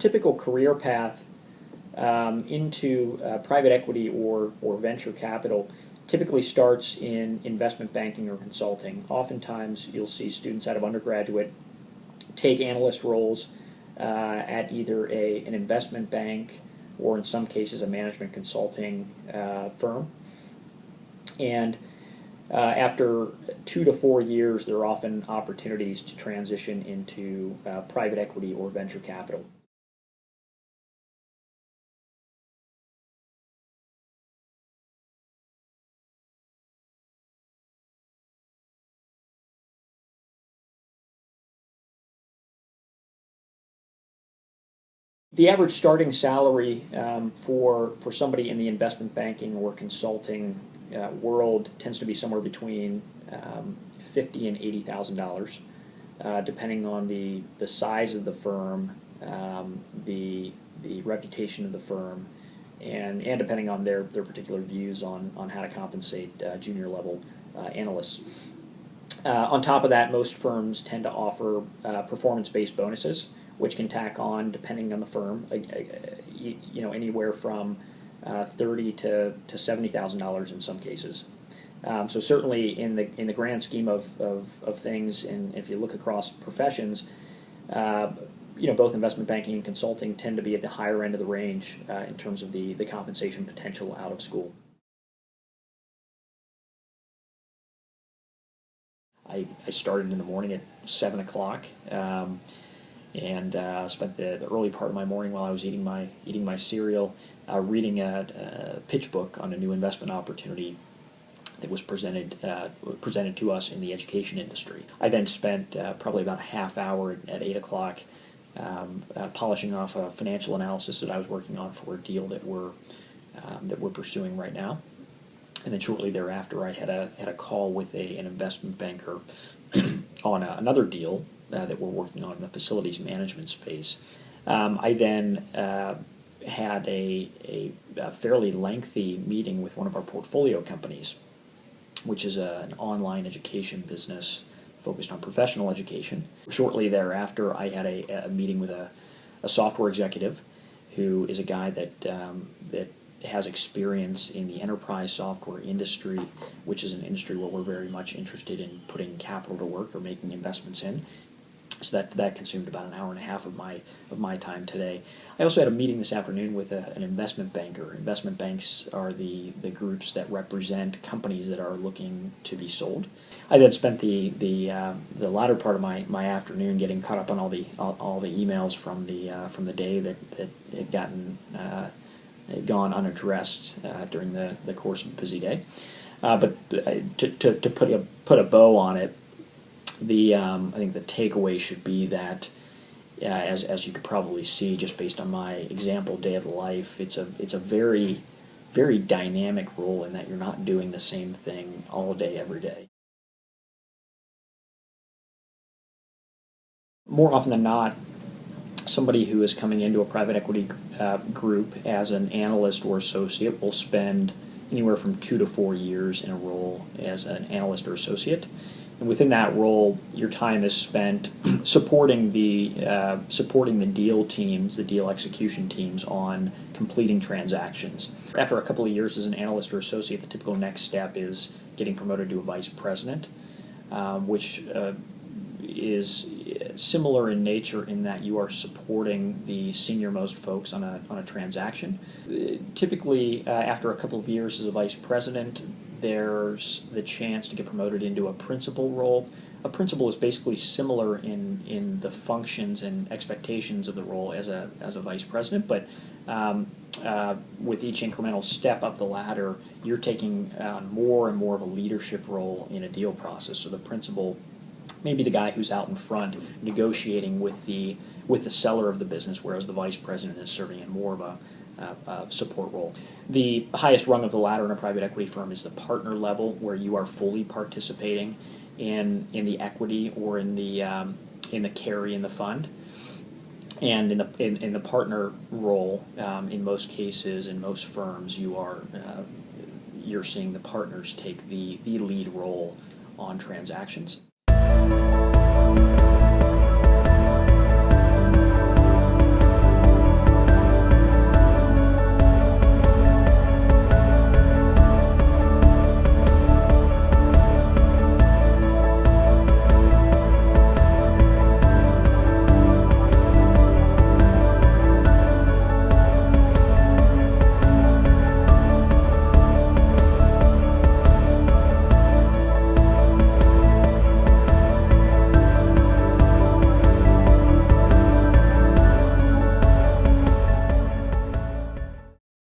typical career path into private equity or venture capital typically starts in investment banking or consulting. Oftentimes you'll see students out of undergraduate take analyst roles at either an investment bank or in some cases a management consulting firm. And after 2 to 4 years, there are often opportunities to transition into private equity or venture capital. The average starting salary for somebody in the investment banking or consulting world tends to be somewhere between $50,000 and $80,000, depending on the size of the firm, the reputation of the firm, and depending on their particular views on how to compensate junior level analysts. On top of that, most firms tend to offer performance-based bonuses, which can tack on, depending on the firm, anywhere from $30,000 to $70,000 in some cases. So certainly in the grand scheme of things, and if you look across professions, both investment banking and consulting tend to be at the higher end of the range in terms of the compensation potential out of school. I started in the morning at 7 o'clock. And spent the early part of my morning while I was eating my cereal, reading a pitch book on a new investment opportunity that was presented to us in the education industry. I then spent probably about a half hour at 8 o'clock polishing off a financial analysis that I was working on for a deal that we're pursuing right now. And then shortly thereafter, I had a call with an investment banker on another deal that we're working on in the facilities management space. I then had a fairly lengthy meeting with one of our portfolio companies, which is an online education business focused on professional education. Shortly thereafter, I had a meeting with a software executive who is a guy that has experience in the enterprise software industry, which is an industry where we're very much interested in putting capital to work or making investments in. So that consumed about an hour and a half of my time today. I also had a meeting this afternoon with an investment banker. Investment banks are the groups that represent companies that are looking to be sold. I then spent the latter part of my afternoon getting caught up on all the emails from the day that had gone unaddressed during the course of a busy day. But to put a bow on it, I think the takeaway should be that, as you could probably see just based on my example day of life, it's a very, very dynamic role in that you're not doing the same thing all day, every day. More often than not, somebody who is coming into a private equity group as an analyst or associate will spend anywhere from 2 to 4 years in a role as an analyst or associate. And within that role, your time is spent supporting the deal teams, the deal execution teams on completing transactions. After a couple of years as an analyst or associate, the typical next step is getting promoted to a vice president, which is similar in nature in that you are supporting the senior-most folks on a transaction. Typically, after a couple of years as a vice president, there's the chance to get promoted into a principal role. A principal is basically similar in the functions and expectations of the role as a vice president, but with each incremental step up the ladder, you're taking on more and more of a leadership role in a deal process. So the principal may be the guy who's out in front negotiating with the seller of the business, whereas the vice president is serving in more of a support role. The highest rung of the ladder in a private equity firm is the partner level, where you are fully participating in the equity or in the carry in the fund. And in the partner role, in most cases, in most firms, you're seeing the partners take the lead role on transactions.